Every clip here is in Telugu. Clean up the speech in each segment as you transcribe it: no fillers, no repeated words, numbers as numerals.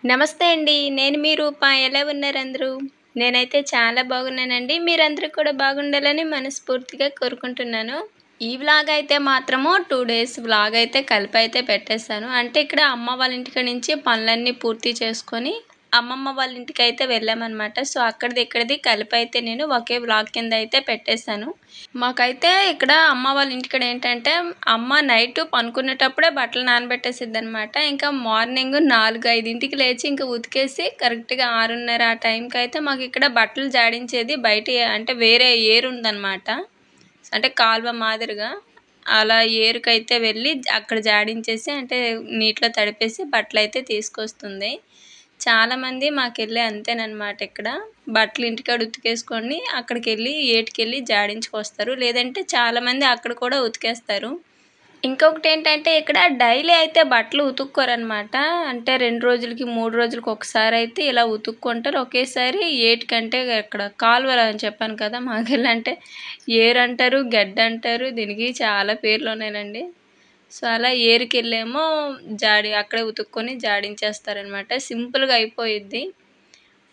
నమస్తే అండి. నేను మీ రూప. ఎలా ఉన్నారందరూ? నేనైతే చాలా బాగున్నానండి. మీరందరూ కూడా బాగుండాలని మనస్ఫూర్తిగా కోరుకుంటున్నాను. ఈ వ్లాగ్ అయితే మాత్రము 2 డేస్ వ్లాగ్ అయితే కలిపైతే పెట్టేసాను. అంటే ఇక్కడ అమ్మ వాళ్ళ ఇంటి నుంచి పనులన్నీ పూర్తి చేసుకొని అమ్మమ్మ వాళ్ళ ఇంటికైతే వెళ్ళామన్నమాట. సో అక్కడిది ఇక్కడిది కలిపైతే నేను ఒకే వ్లాగ్ కింద అయితే పెట్టేశాను. మాకైతే ఇక్కడ అమ్మ వాళ్ళ ఇంటికాడ ఏంటంటే అమ్మ నైట్ పనుకునేటప్పుడే బట్టలు నానబెట్టేసిద్దనమాట. ఇంకా మార్నింగ్ 4, 5ంటికి లేచి ఇంకా ఉతికేసి కరెక్ట్‌గా 6:30 ఆ టైంకి అయితే మాకు ఇక్కడ బట్టలు జాడించేది బయట అంటే వేరే ఏరు ఉందన్నమాట. అంటే కాలువ మాదిరిగా అలా ఏరుకైతే వెళ్ళి అక్కడ జాడించేసి అంటే నీటిలో తడిపేసి బట్టలైతే తీసుకొస్తుంది. చాలామంది మాకెళ్ళి అంతేనన్నమాట. ఇక్కడ బట్టలు ఇంటికాడ ఉతికేసుకొని అక్కడికెళ్ళి ఏటికెళ్ళి జాడించుకొస్తారు. లేదంటే చాలామంది అక్కడ కూడా ఉతికేస్తారు. ఇంకొకటి ఏంటంటే ఇక్కడ డైలీ అయితే బట్టలు ఉతుక్కోరనమాట. అంటే 2 రోజులకి 3 రోజులకి ఒకసారి అయితే ఇలా ఉతుక్కుంటారు. ఒకేసారి ఏటికంటే ఇక్కడ కాలువ అని చెప్పాను కదా మాకెళ్ళి అంటే ఏరు అంటారు, గడ్డ అంటారు. దీనికి చాలా పేర్లు ఉన్నాయండి. సో అలా ఏరుకెళ్ళేమో అక్కడే ఉతుక్కొని జాడించేస్తారనమాట. సింపుల్గా అయిపోయిద్ది.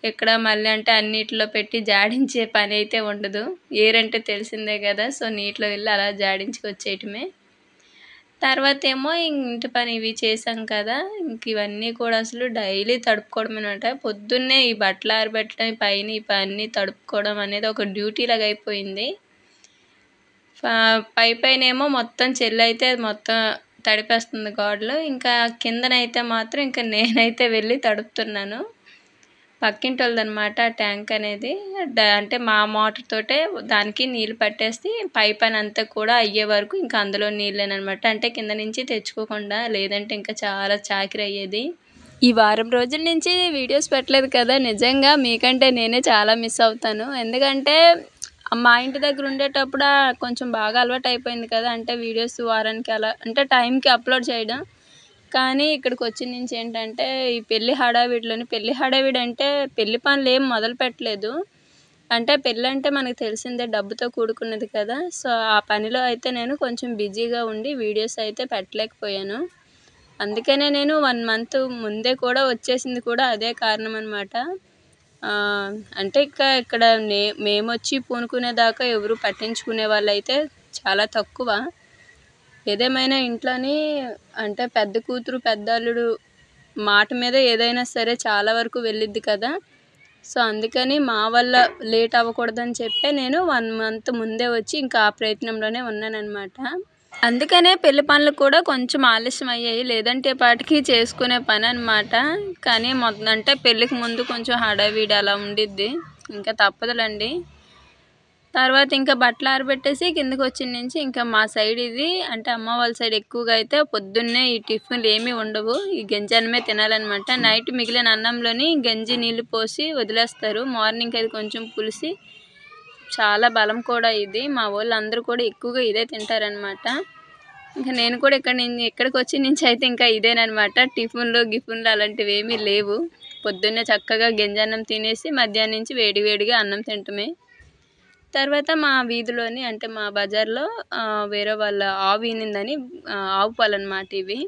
ఇక్కడ మళ్ళీ అంటే అన్నిటిలో పెట్టి జాడించే పని అయితే ఉండదు. ఏరంటే తెలిసిందే కదా. సో నీటిలో వెళ్ళి అలా జాడించుకొచ్చేయటమే. తర్వాత ఏమో ఇంటి పని ఇవి చేసాం కదా. ఇంక ఇవన్నీ కూడా అసలు డైలీ తడుపుకోవడం అనమాట. పొద్దున్నే ఈ బట్టలు ఆరబెట్టడం పైన ఈ పని తడుపుకోవడం అనేది ఒక డ్యూటీ లాగా అయిపోయింది. పైనేమో మొత్తం చెల్లైతే మొత్తం తడిపేస్తుంది గోడలు. ఇంకా కిందనైతే మాత్రం ఇంకా నేనైతే వెళ్ళి తడుపుతున్నాను. పక్కింటి వాళ్ళదనమాట ట్యాంక్ అనేది. అంటే మా మోటార్ తోటే దానికి నీళ్ళు పట్టేసి పని అంతా కూడా అయ్యే వరకు ఇంకా అందులో నీళ్ళేనమాట. అంటే కింద నుంచి తెచ్చుకోకుండా, లేదంటే ఇంకా చాలా చాకిరి అయ్యేది. ఈ వారం రోజుల నుంచి వీడియోస్ పెట్టలేదు కదా. నిజంగా మీకంటే నేనే చాలా మిస్ అవుతాను. ఎందుకంటే మా ఇంటి దగ్గర ఉండేటప్పుడు కొంచెం బాగా అలవాటు అయిపోయింది కదా. అంటే వీడియోస్ వారానికి అలా అంటే టైంకి అప్లోడ్ చేయడం. కానీ ఇక్కడికి వచ్చిన నుంచి ఏంటంటే ఈ పెళ్లి హడావిడి అంటే పెళ్లి పనులు ఏం మొదలు పెట్టలేదు. అంటే పెళ్ళి అంటే మనకు తెలిసిందే డబ్బుతో కూడుకున్నది కదా. సో ఆ పనిలో అయితే నేను కొంచెం బిజీగా ఉండి వీడియోస్ అయితే పెట్టలేకపోయాను. అందుకనే నేను 1 మంత్ ముందే కూడా వచ్చేసింది కూడా అదే కారణం అనమాట. అంటే ఇక్కడ మేమొచ్చి పూనుకునేదాకా ఎవరు పట్టించుకునే వాళ్ళైతే చాలా తక్కువ. ఏదేమైనా ఇంట్లోని అంటే పెద్ద కూతురు పెద్ద అల్లుడు మాట మీద ఏదైనా సరే చాలా వరకు వెళ్ళిద్ది కదా. సో అందుకని మా వల్ల లేట్ అవ్వకూడదని చెప్పే నేను 1 మంత్ ముందే వచ్చి ఇంకా ఆ ప్రయత్నంలోనే ఉన్నానన్నమాట. అందుకనే పెళ్లి పనులు కూడా కొంచెం ఆలస్యం అయ్యాయి. లేదంటే పాటికి చేసుకునే పని అనమాట. కానీ మొత్తం అంటే పెళ్ళికి ముందు కొంచెం హడావిడి అలా ఉండిద్ది. ఇంకా తప్పదులండి. తర్వాత ఇంకా బట్టలు ఆరబెట్టేసి కిందకి వచ్చిన నుంచి ఇంకా మా సైడ్ ఇది అంటే అమ్మ వాళ్ళ సైడ్ ఎక్కువగా అయితే పొద్దున్నే ఈ టిఫిన్లు ఏమీ ఉండవు. ఈ గంజి అన్నమే తినాలన్నమాట. నైట్ మిగిలిన అన్నంలోని గంజి నీళ్ళు పోసి వదిలేస్తారు. మార్నింగ్ అది కొంచెం పులిసి చాలా బలం కూడా ఇది. మా వాళ్ళు అందరూ కూడా ఎక్కువగా ఇదే తింటారనమాట. ఇంకా నేను కూడా ఇక్కడికి వచ్చిన నుంచి అయితే ఇంకా ఇదేనమాట. టిఫిన్లు గిఫిన్లు అలాంటివి ఏమీ లేవు. పొద్దున్నే చక్కగా గంజన్నం తినేసి మధ్యాహ్నం నుంచి వేడివేడిగా అన్నం తింటమే. తర్వాత మా వీధిలోని అంటే మా బజార్లో వేరే వాళ్ళ ఆవు ఈనిందని ఆవు పాలు అన్నమాట ఇవి.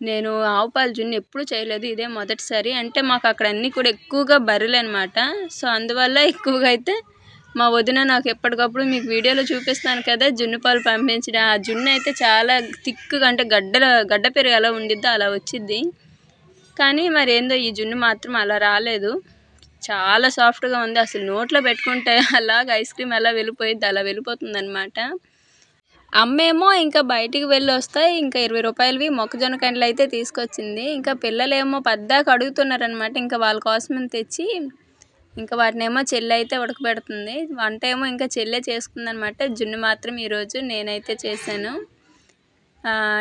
నేను ఆవు పాలు జున్ను ఎప్పుడు చేయలేదు. ఇదే మొదటిసారి. అంటే మాకు అక్కడ అన్నీ కూడా ఎక్కువగా బర్రెలు అనమాట. సో అందువల్ల ఎక్కువగా అయితే మా వదిన నాకు ఎప్పటికప్పుడు మీకు వీడియోలో చూపిస్తాను కదా జున్ను పాలు పంపించడం. ఆ జున్ను అయితే చాలా థిక్గా అంటే గడ్డ పెరుగు ఎలా ఉండిద్దో అలా వచ్చిద్ది. కానీ మరి ఏందో ఈ జున్ను మాత్రం అలా రాలేదు. చాలా సాఫ్ట్గా ఉంది. అసలు నోట్లో పెట్టుకుంటే అలాగ ఐస్ క్రీమ్ ఎలా వెళ్ళిపోయిద్ది అలా వెళ్ళిపోతుంది అనమాట. అమ్మేమో ఇంకా బయటికి వెళ్ళి వస్తాయి ఇంకా 20 రూపాయలవి మొక్కజొన్న కండ్లు అయితే తీసుకొచ్చింది. ఇంకా పిల్లలేమో పద్దాక అడుగుతున్నారనమాట. ఇంకా వాళ్ళ కోసమని తెచ్చి ఇంకా వాటినేమో చెల్లి అయితే ఉడకబెడుతుంది. వంట ఏమో ఇంకా చెల్లె చేసుకుందనమాట. జున్ను మాత్రం ఈరోజు నేనైతే చేశాను.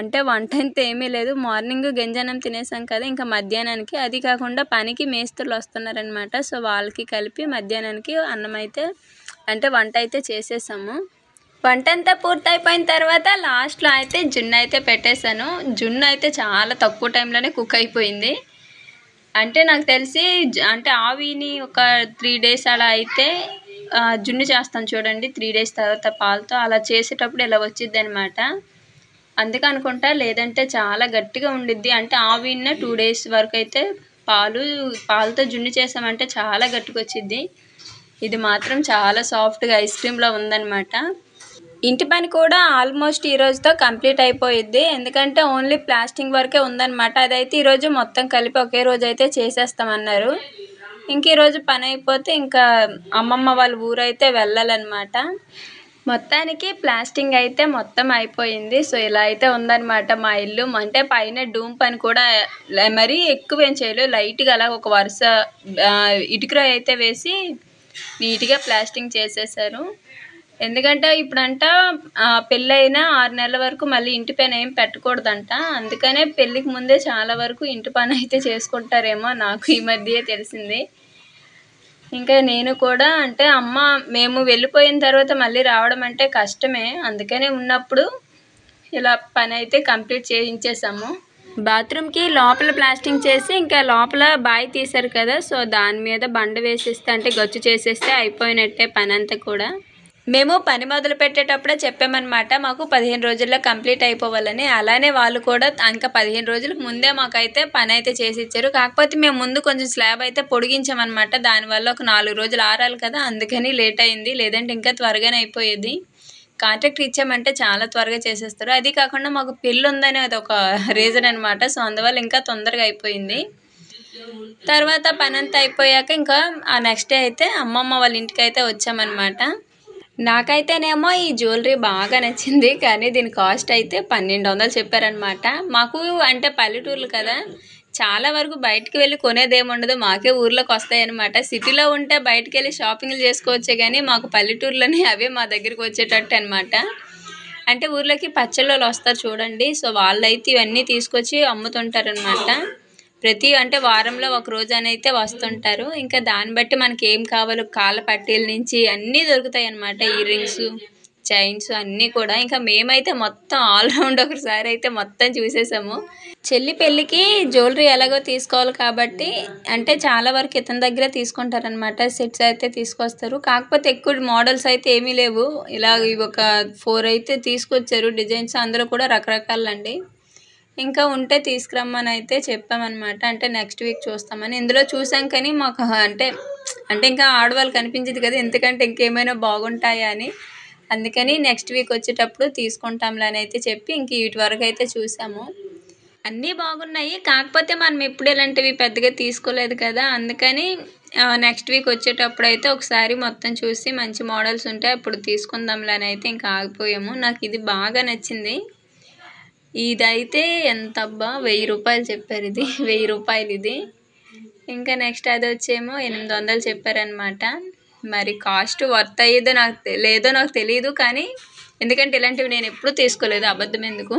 అంటే వంట అయితే ఏమీ లేదు. మార్నింగ్ గంజన్నం తినేసాం కదా. ఇంకా మధ్యాహ్నానికి అది కాకుండా పనికి మేస్త్రులు వస్తున్నారనమాట. సో వాళ్ళకి కలిపి మధ్యాహ్నానికి అన్నం అయితే అంటే వంట అయితే చేసేసాము. వంట అంతా పూర్తయిపోయిన తర్వాత లాస్ట్లో అయితే జున్ను అయితే పెట్టేశాను. జున్ను అయితే చాలా తక్కువ టైంలోనే కుక్ అయిపోయింది. అంటే నాకు తెలిసి అంటే ఆవిని ఒక 3 డేస్ అలా అయితే జున్ను చేస్తాను చూడండి. 3 డేస్ తర్వాత పాలతో అలా చేసేటప్పుడు ఇలా వచ్చిద్ది అనమాట. అందుకే అనుకుంటా. లేదంటే చాలా గట్టిగా ఉండిద్ది. అంటే ఆవిన 2 డేస్ వరకు అయితే పాలతో జున్ను చేసామంటే చాలా గట్టికొచ్చిద్ది. ఇది మాత్రం చాలా సాఫ్ట్గా ఐస్ క్రీమ్లా ఉందన్నమాట. ఇంటి పని కూడా ఆల్మోస్ట్ ఈ రోజుతో కంప్లీట్ అయిపోయిద్ది. ఎందుకంటే ఓన్లీ ప్లాస్టింగ్ వరకే ఉందన్నమాట. అదైతే ఈరోజు మొత్తం కలిపి ఒకే రోజు అయితే చేసేస్తామన్నారు. ఇంక ఈరోజు పని అయిపోతే ఇంకా అమ్మమ్మ వాళ్ళ ఊరైతే వెళ్ళాలన్నమాట. మొత్తానికి ప్లాస్టింగ్ అయితే మొత్తం అయిపోయింది. సో ఇలా అయితే ఉందన్నమాట మా ఇల్లు. అంటే పైన డూమ్ పని కూడా మరీ ఎక్కువ ఏం చేయలేదు, లైట్గా అలా ఒక వరుస ఇటుకరాయి అయితే వేసి నీట్గా ప్లాస్టింగ్ చేసేసారు. ఎందుకంటే ఇప్పుడంట పెళ్ళైన 6 నెలల వరకు మళ్ళీ ఇంటి పైన ఏం పెట్టకూడదంట. అందుకనే పెళ్ళికి ముందే చాలా వరకు ఇంటి పని అయితే చేసుకుంటారేమో, నాకు ఈ మధ్యే తెలిసింది. ఇంకా నేను కూడా అంటే మేము వెళ్ళిపోయిన తర్వాత మళ్ళీ రావడం అంటే కష్టమే. అందుకనే ఉన్నప్పుడు ఇలా పని అయితే కంప్లీట్ చేయించేసాము. బాత్రూమ్కి లోపల ప్లాస్టింగ్ చేసి ఇంకా లోపల బాయ్ తీశారు కదా, సో దాని మీద బండ వేసేస్తే అంటే గచ్చు చేసేస్తే అయిపోయినట్టే పని అంతా కూడా. మేము పని మొదలు పెట్టేటప్పుడే చెప్పామన్నమాట, మాకు 15 రోజుల్లో కంప్లీట్ అయిపోవాలని. అలానే వాళ్ళు కూడా ఇంకా 15 రోజులకు ముందే మాకైతే పని అయితే చేసి ఇచ్చారు. కాకపోతే మేము ముందు కొంచెం స్లాబ్ అయితే పొడిగించామన్నమాట. దానివల్ల ఒక 4 రోజులు ఆరాలి కదా, అందుకని లేట్ అయింది. లేదంటే ఇంకా త్వరగానే అయిపోయేది. కాంట్రాక్ట్ ఇచ్చామంటే చాలా త్వరగా చేసేస్తారు. అది కాకుండా మాకు పెళ్ళి ఉందని అది ఒక రీజన్ అనమాట. సో అందువల్ల ఇంకా తొందరగా అయిపోయింది. తర్వాత పని అంతా అయిపోయాక ఇంకా ఆ నెక్స్ట్ డే అయితే అమ్మమ్మ వాళ్ళ ఇంటికి అయితే వచ్చామన్నమాట. నాకైతేనేమో ఈ జ్యువెలరీ బాగా నచ్చింది, కానీ దీని కాస్ట్ అయితే 1200 చెప్పారనమాట. మాకు అంటే పల్లెటూర్లు కదా, చాలా వరకు బయటికి వెళ్ళి కొనేదేముండదు, మాకే ఊర్లోకి వస్తాయన్నమాట. సిటీలో ఉంటే బయటికి వెళ్ళి షాపింగ్లు చేసుకోవచ్చే, కానీ మాకు పల్లెటూరులోనే అవే మా దగ్గరికి వచ్చేటట్టు అనమాట. అంటే ఊర్లోకి పచ్చళ్ళు వస్తారు చూడండి, సో వాళ్ళైతే ఇవన్నీ తీసుకొచ్చి అమ్ముతుంటారనమాట. అంటే వారంలో ఒక రోజు అయితే వస్తుంటారు. ఇంకా దాన్ని బట్టి మనకి ఏం కావాలో కాళ్ళ పట్టీల నుంచి అన్నీ దొరుకుతాయి అన్నమాట. ఇయర్ రింగ్స్, చైన్స్ అన్నీ కూడా. ఇంకా మేమైతే మొత్తం ఆల్రౌండ్ ఒకసారి అయితే మొత్తం చూసేసాము. చెల్లి పెళ్ళికి జ్యువెలరీ ఎలాగో తీసుకోవాలి కాబట్టి అంటే చాలా వరకు ఇతని దగ్గర తీసుకుంటారనమాట. సెట్స్ అయితే తీసుకొస్తారు, కాకపోతే ఎక్కువ మోడల్స్ అయితే ఏమీ లేవు. ఇలా ఒక 4 అయితే తీసుకొచ్చారు డిజైన్స్, అందులో కూడా రకరకాలండి. ఇంకా ఉంటే తీసుకురమ్మని అయితే చెప్పామన్నమాట. అంటే నెక్స్ట్ వీక్ చూస్తామని. ఇందులో చూసాం కానీ మాకు అంటే ఇంకా ఆడవాళ్ళు కనిపించింది కదా, ఎందుకంటే ఇంకేమైనా బాగుంటాయా అని. అందుకని నెక్స్ట్ వీక్ వచ్చేటప్పుడు తీసుకుంటాంలే అని అయితే చెప్పి ఇంక వీటి వరకు అయితే చూసాము. అన్నీ బాగున్నాయి, కాకపోతే మనం ఎప్పుడు ఇలాంటివి పెద్దగా తీసుకోలేదు కదా, అందుకని నెక్స్ట్ వీక్ వచ్చేటప్పుడు అయితే ఒకసారి మొత్తం చూసి మంచి మోడల్స్ ఉంటే అప్పుడు తీసుకుందాంలే అని అయితే ఇంకా ఆగిపోయాము. నాకు ఇది బాగా నచ్చింది. ఇదైతే ఎంత అబ్బా 1000 రూపాయలు చెప్పారు. ఇది 1000 రూపాయలు ఇది. ఇంకా నెక్స్ట్ అది వచ్చేమో 800 చెప్పారనమాట. మరి కాస్ట్ వర్త్ అయ్యేదో లేదో నాకు తెలియదు, కానీ ఎందుకంటే ఇలాంటివి నేను ఎప్పుడు తీసుకోలేదు, అబద్ధం ఎందుకు.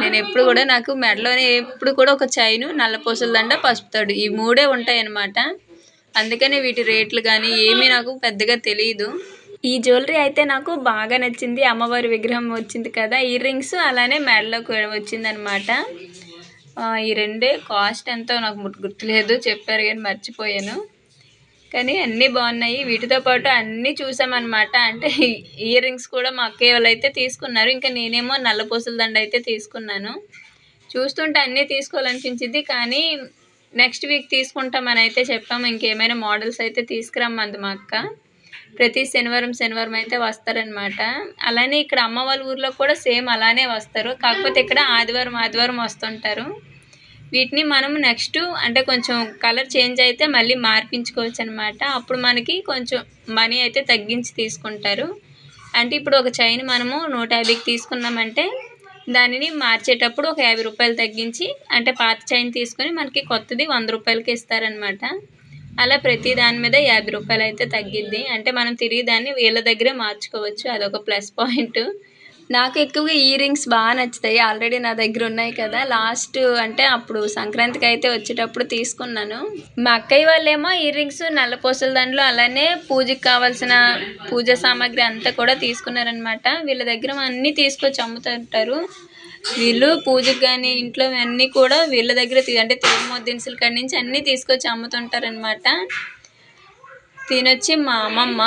నేను ఎప్పుడు కూడా నాకు మెడలోనే ఎప్పుడు కూడా ఒక చైను, నల్లపూసల దండ, పసుపు తాడు, ఈ 3 ఉంటాయి అన్నమాట. అందుకని వీటి రేట్లు కానీ ఏమీ నాకు పెద్దగా తెలియదు. ఈ జ్యువెలరీ అయితే నాకు బాగా నచ్చింది. అమ్మవారి విగ్రహం వచ్చింది కదా, ఇయర్ రింగ్స్ అలానే మెడలోకి వచ్చిందనమాట. ఈ రెండే కాస్ట్ ఎంతో నాకు గుర్తులేదు, చెప్పారు కానీ మర్చిపోయాను. కానీ అన్నీ బాగున్నాయి. వీటితో పాటు అన్నీ చూసామన్నమాట. అంటే ఇయర్ రింగ్స్ కూడా మా అక్కయ్య వాళ్ళు అయితే తీసుకున్నారు. ఇంకా నేనేమో నల్లపూసల దండ అయితే తీసుకున్నాను. చూస్తుంటే అన్నీ తీసుకోవాలనిపించింది, కానీ నెక్స్ట్ వీక్ తీసుకుంటామని అయితే చెప్పాము. ఇంకేమైనా మోడల్స్ అయితే తీసుకురమ్మంది మా అక్క. ప్రతి శనివారం అయితే వస్తారనమాట. అలానే ఇక్కడ అమ్మ వాళ్ళ ఊర్లో కూడా సేమ్ అలానే వస్తారు, కాకపోతే ఇక్కడ ఆదివారం వస్తుంటారు. వీటిని మనం నెక్స్ట్ అంటే కొంచెం కలర్ చేంజ్ అయితే మళ్ళీ మార్పించుకోవచ్చు అనమాట. అప్పుడు మనకి కొంచెం మనీ అయితే తగ్గించి తీసుకుంటారు. అంటే ఇప్పుడు ఒక చైన్ మనము 150కి తీసుకున్నామంటే దానిని మార్చేటప్పుడు ఒక 50 రూపాయలు తగ్గించి, అంటే పాత చైన్ తీసుకొని మనకి కొత్తది 100 రూపాయలకి ఇస్తారనమాట. అలా ప్రతి దాని మీద 50 రూపాయలు అయితే తగ్గిద్ది. అంటే మనం తిరిగి దాన్ని వీళ్ళ దగ్గరే మార్చుకోవచ్చు, అదొక ప్లస్ పాయింట్. నాకు ఎక్కువగా ఇయర్ రింగ్స్ బాగా నచ్చుతాయి, ఆల్రెడీ నా దగ్గర ఉన్నాయి కదా. లాస్ట్ అంటే అప్పుడు సంక్రాంతికి అయితే వచ్చేటప్పుడు తీసుకున్నాను. మా అక్కయ్య వాళ్ళేమో ఇయర్ రింగ్స్, నల్లపూసల దండలు అలానే పూజకి కావాల్సిన పూజా సామాగ్రి అంతా కూడా తీసుకున్నారనమాట. వీళ్ళ దగ్గర అన్నీ తీసుకొచ్చి అమ్ముతుంటారు. వీళ్ళు పూజకి కానీ ఇంట్లో అన్నీ కూడా వీళ్ళ దగ్గర అంటే తిరుమల దినుసుల కాడి నుంచి అన్నీ తీసుకొచ్చి అమ్ముతుంటారనమాట. తినొచ్చి మా అమ్మమ్మ,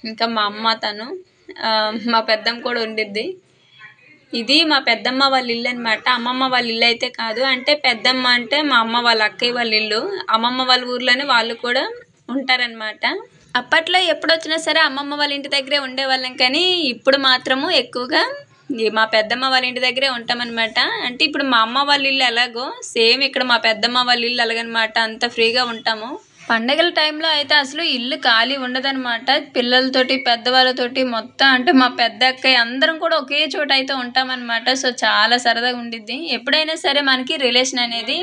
ఇంకా మా అమ్మ తను, మా పెద్దమ్మ కూడా ఉండిద్ది. ఇది మా పెద్దమ్మ వాళ్ళ ఇల్లు అనమాట. అమ్మమ్మ వాళ్ళ ఇల్లు అయితే కాదు. అంటే పెద్దమ్మ అంటే మా అమ్మ వాళ్ళ అక్కయ్య వాళ్ళ ఇల్లు. అమ్మమ్మ వాళ్ళ ఊర్లోనే వాళ్ళు కూడా ఉంటారనమాట. అప్పట్లో ఎప్పుడొచ్చినా సరే అమ్మమ్మ వాళ్ళ ఇంటి దగ్గరే ఉండేవాళ్ళం, కానీ ఇప్పుడు మాత్రము ఎక్కువగా మా పెద్దమ్మ వాళ్ళ ఇంటి దగ్గరే ఉంటామన్నమాట. అంటే ఇప్పుడు మా అమ్మ వాళ్ళ ఇల్లు ఎలాగో సేమ్ ఇక్కడ మా పెద్దమ్మ వాళ్ళ ఇల్లు అలాగనమాట. అంత ఫ్రీగా ఉంటాము. పండగల టైంలో అయితే అసలు ఇల్లు ఖాళీ ఉండదనమాట. పిల్లలతోటి పెద్దవాళ్ళతోటి మొత్తం అంటే మా పెద్ద అక్కయ్య అందరం కూడా ఒకే చోట అయితే ఉంటామన్నమాట. సో చాలా సరదాగా ఉండిద్ది. ఎప్పుడైనా సరే మనకి రిలేషన్ అనేది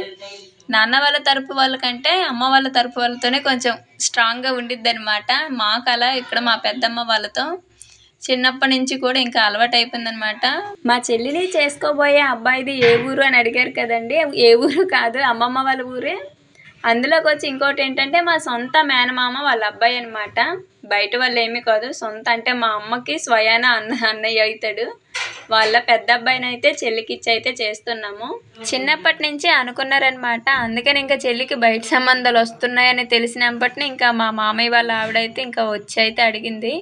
నాన్న వాళ్ళ తరపు వాళ్ళకంటే అమ్మ వాళ్ళ తరపు వాళ్ళతోనే కొంచెం స్ట్రాంగ్గా ఉండిద్ది అనమాట. మాకు అలా ఇక్కడ మా పెద్దమ్మ వాళ్ళతో చిన్నప్పటి నుంచి కూడా ఇంకా అలవాటు అయిపోయిందనమాట. మా చెల్లిని చేసుకోబోయే అబ్బాయిది ఏ ఊరు అని అడిగారు కదండి. ఏ ఊరు కాదు, అమ్మమ్మ వాళ్ళ ఊరే. అందులోకి వచ్చి ఇంకోటి ఏంటంటే మా సొంత మేనమామ వాళ్ళ అబ్బాయి అనమాట. బయట వాళ్ళు ఏమీ కాదు, సొంత అంటే మా అమ్మకి స్వయాన అన్నయ్య అవుతాడు. వాళ్ళ పెద్ద అబ్బాయిని అయితే చెల్లికి ఇచ్చి అయితే చేస్తున్నాము. చిన్నప్పటి నుంచి అనుకున్నారనమాట. అందుకని ఇంకా చెల్లికి బయట సంబంధాలు వస్తున్నాయని తెలిసినప్పటిని ఇంకా మా మామయ్య వాళ్ళ ఆవిడైతే ఇంకా వచ్చి అయితే అడిగింది.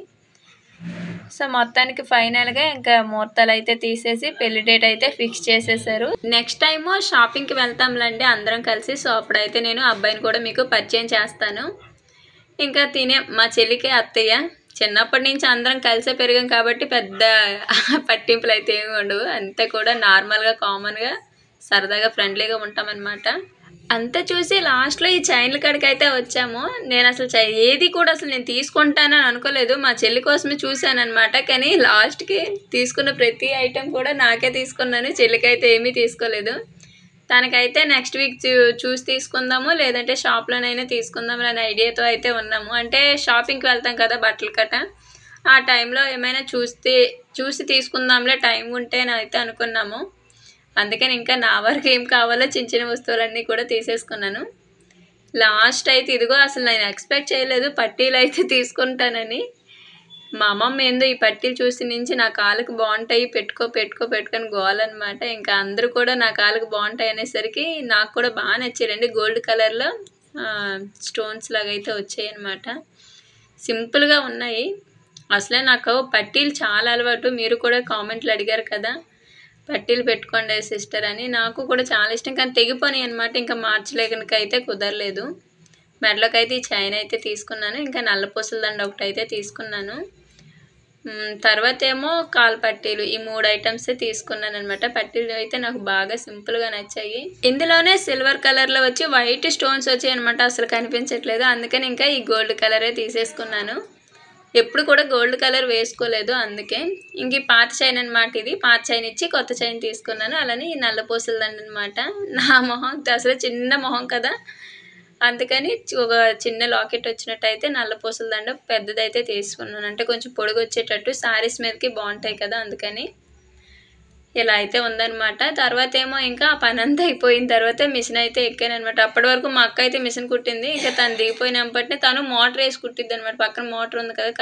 సో మొత్తానికి ఫైనల్గా ఇంకా ముహూర్తాలు అయితే తీసేసి పెళ్లి డేట్ అయితే ఫిక్స్ చేసేసారు. నెక్స్ట్ టైము షాపింగ్కి వెళ్తాంలేండి అందరం కలిసి. సో అప్పుడైతే నేను అబ్బాయిని కూడా మీకు పరిచయం చేస్తాను. ఇంకా మా చెల్లికి అత్తయ్య. చిన్నప్పటి నుంచి అందరం కలిసే పెరిగాం కాబట్టి పెద్ద పట్టింపులు అయితే ఏమి ఉండవు. అంతా కూడా నార్మల్గా కామన్గా సరదాగా ఫ్రెండ్లీగా ఉంటామన్నమాట. అంతా చూసి లాస్ట్లో ఈ చైన్ల కాడికి అయితే వచ్చాము. నేను అసలు ఏది కూడా అసలు నేను తీసుకుంటానని అనుకోలేదు. మా చెల్లి కోసమే చూశాను అనమాట. కానీ లాస్ట్కి తీసుకున్న ప్రతి ఐటెం కూడా నాకే తీసుకున్నాను. చెల్లికి అయితే ఏమీ తీసుకోలేదు. తనకైతే నెక్స్ట్ వీక్ చూసి తీసుకుందాము, లేదంటే షాప్లోనైనా తీసుకుందాము అనే ఐడియాతో అయితే ఉన్నాము. అంటే షాపింగ్కి వెళ్తాం కదా బట్టలు కట్ట, ఆ టైంలో ఏమైనా చూసి తీసుకుందాంలే టైం ఉంటే అని అయితే అనుకున్నాము. అందుకని ఇంకా నా వరకు ఏం కావాలో చిన్న చిన్న వస్తువులన్నీ కూడా తీసేసుకున్నాను. లాస్ట్ అయితే ఇదిగో అసలు నేను ఎక్స్పెక్ట్ చేయలేదు పట్టీలు అయితే తీసుకుంటానని. మా అమ్మమ్మ ఏందో ఈ పట్టీలు చూసి నుంచి నా కాళ్ళకి బాగుంటాయి పెట్టుకొని గోలనమాట. ఇంకా అందరూ కూడా నా కాళ్ళకి బాగుంటాయి అనేసరికి నాకు కూడా బాగా నచ్చారండి. గోల్డ్ కలర్లో స్టోన్స్ లాగా అయితే వచ్చాయి అనమాట. సింపుల్గా ఉన్నాయి. అసలే నాకు పట్టీలు చాలా అలవాటు. మీరు కూడా కామెంట్లు అడిగారు కదా పట్టీలు పెట్టుకోండి సిస్టర్ అని. నాకు కూడా చాలా ఇష్టం, కానీ తెగిపోయి అనమాట. ఇంకా మార్చలేకనకైతే కుదరలేదు. మెడలోకి అయితే ఈ చైన్ అయితే తీసుకున్నాను. ఇంకా నల్ల పూసల దండ ఒకటి అయితే తీసుకున్నాను. తర్వాత ఏమో కాలు పట్టీలు, ఈ 3 ఐటమ్స్ తీసుకున్నాను అనమాట. పట్టీలు అయితే నాకు బాగా సింపుల్గా నచ్చాయి. ఇందులోనే సిల్వర్ కలర్లో వచ్చి వైట్ స్టోన్స్ వచ్చాయి అనమాట. అసలు కనిపించట్లేదు. అందుకని ఇంకా ఈ గోల్డ్ కలరే తీసేసుకున్నాను. ఎప్పుడు కూడా గోల్డ్ కలర్ వేసుకోలేదు, అందుకే. ఇంక ఈ పాత చైన్ అనమాట. ఇది పాత చైన్ ఇచ్చి కొత్త చైన్ తీసుకున్నాను. అలానే ఈ నల్ల పూసల దండ అనమాట. నా మొహం అసలు చిన్న మొహం కదా, అందుకని ఒక చిన్న లాకెట్ వచ్చినట్టయితే నల్ల పూసల దండ పెద్దదైతే తీసుకున్నాను. అంటే కొంచెం పొడుగు వచ్చేటట్టు శారీస్ మీదకి బాగుంటాయి కదా, అందుకని ఇలా అయితే ఉందనమాట. తర్వాత ఏమో ఇంకా ఆ పని అంతా అయిపోయిన తర్వాత మిషన్ అయితే ఎక్కాను అనమాట. అప్పటి వరకు మా అక్క అయితే మిషన్ కుట్టింది. ఇంకా తను దిగిపోయినప్పటినే తను మోటార్ వేసి కుట్టిద్ది అనమాట. పక్కన మోటార్ ఉంది కదా,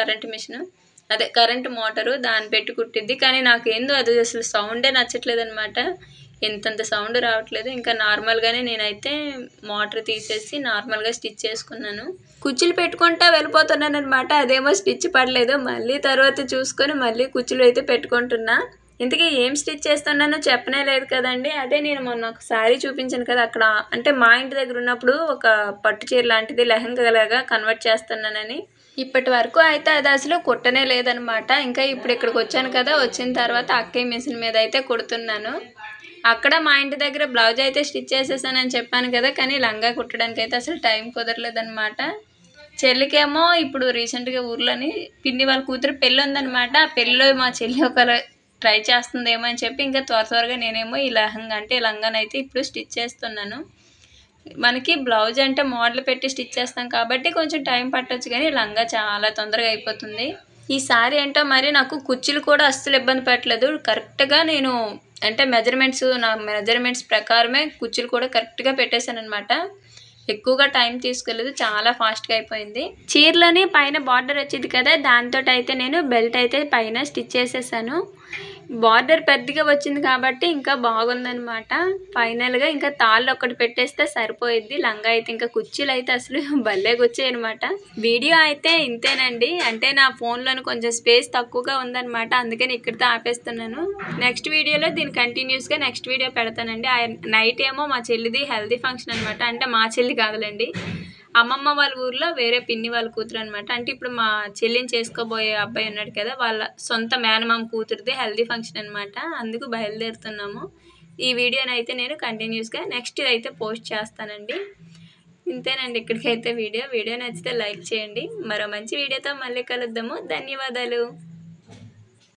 కరెంట్ మోటారు, దాన్ని పెట్టి కుట్టిద్ది. కానీ నాకు ఏందో అది అసలు సౌండే నచ్చట్లేదు అనమాట. ఇంతంత సౌండ్ రావట్లేదు. ఇంకా నార్మల్గానే నేనైతే మోటార్ తీసేసి నార్మల్గా స్టిచ్ చేసుకున్నాను. కుచ్చులు పెట్టుకుంటా వెళ్ళిపోతున్నాను అనమాట. అదేమో స్టిచ్ పడలేదు. మళ్ళీ తర్వాత చూసుకొని మళ్ళీ కుచ్చులు అయితే పెట్టుకుంటున్నా. ఇంతకీ ఏం స్టిచ్ చేస్తున్నానో చెప్పనే లేదు కదండి. అదే నేను మొన్న ఒక శారీ చూపించాను కదా, అక్కడ అంటే మా ఇంటి దగ్గర ఉన్నప్పుడు ఒక పట్టు చీర లాంటిది లెహంగాలాగా కన్వర్ట్ చేస్తున్నానని. ఇప్పటి వరకు అయితే అది అసలు కుట్టనే లేదనమాట. ఇంకా ఇప్పుడు ఇక్కడికి వచ్చాను కదా, వచ్చిన తర్వాత అక్కయ్య మిషన్ మీద అయితే కుడుతున్నాను. అక్కడ మా ఇంటి దగ్గర బ్లౌజ్ అయితే స్టిచ్ చేసేసానని చెప్పాను కదా, కానీ లంగా కుట్టడానికి అయితే అసలు టైం కుదరలేదనమాట. చెల్లికేమో ఇప్పుడు రీసెంట్గా ఊర్లోని పిన్ని వాళ్ళ కూతురు పెళ్ళి ఉందనమాట. ఆ పెళ్ళిలో మా చెల్లి ఒక ట్రై చేస్తుందేమో అని చెప్పి ఇంకా త్వరగా నేనేమో ఈ లంగానైతే ఇప్పుడు స్టిచ్ చేస్తున్నాను. మనకి బ్లౌజ్ అంటే మోడల్ పెట్టి స్టిచ్ చేస్తాం కాబట్టి కొంచెం టైం పట్టొచ్చు, కానీ లంగా చాలా తొందరగా అయిపోతుంది. ఈ సారీ ఏంటో మరి నాకు కుర్చీలు కూడా అస్సలు ఇబ్బంది పెట్టలేదు. కరెక్ట్గా నేను అంటే నా మెజర్మెంట్స్ ప్రకారమే కుర్చీలు కూడా కరెక్ట్గా పెట్టేశాను అనమాట. ఎక్కువగా టైం తీసుకోలేదు, చాలా ఫాస్ట్గా అయిపోయింది. చీరలోని పైన బార్డర్ వచ్చింది కదా, దాంతో అయితే నేను బెల్ట్ అయితే పైన స్టిచ్ చేసేసాను. బార్డర్ పెద్దగా వచ్చింది కాబట్టి ఇంకా బాగుందనమాట. ఫైనల్‌గా ఇంకా తాళ్ళు ఒకటి పెట్టేస్తే సరిపోయిద్ది. లంగా అయితే ఇంకా కుర్చీలు అయితే అసలు భలేగొచ్చాయనమాట. వీడియో అయితే ఇంతేనండి. అంటే నా ఫోన్‌లోని కొంచెం స్పేస్ తక్కువగా ఉందనమాట. అందుకని ఇక్కడితో ఆపేస్తున్నాను. నెక్స్ట్ వీడియోలో దీన్ని కంటిన్యూస్‌గా నెక్స్ట్ వీడియో పెడతానండి. నైట్ ఏమో మా చెల్లిది హెల్తీ ఫంక్షన్ అనమాట. అంటే మా చెల్లి కాదులేండి, అమ్మమ్మ వాళ్ళ ఊర్లో వేరే పిన్ని వాళ్ళ కూతురు అనమాట. అంటే ఇప్పుడు మా చెల్లిని చేసుకోబోయే అబ్బాయి ఉన్నాడు కదా, వాళ్ళ సొంత మేనమామ కూతురిది హెల్దీ ఫంక్షన్ అనమాట. అందుకు బయలుదేరుతున్నాము. ఈ వీడియోని అయితే నేను కంటిన్యూస్గా నెక్స్ట్ అయితే పోస్ట్ చేస్తానండి. ఇంతేనండి ఇక్కడికైతే వీడియో నచ్చితే లైక్ చేయండి. మరో మంచి వీడియోతో మళ్ళీ కలుద్దాము. ధన్యవాదాలు.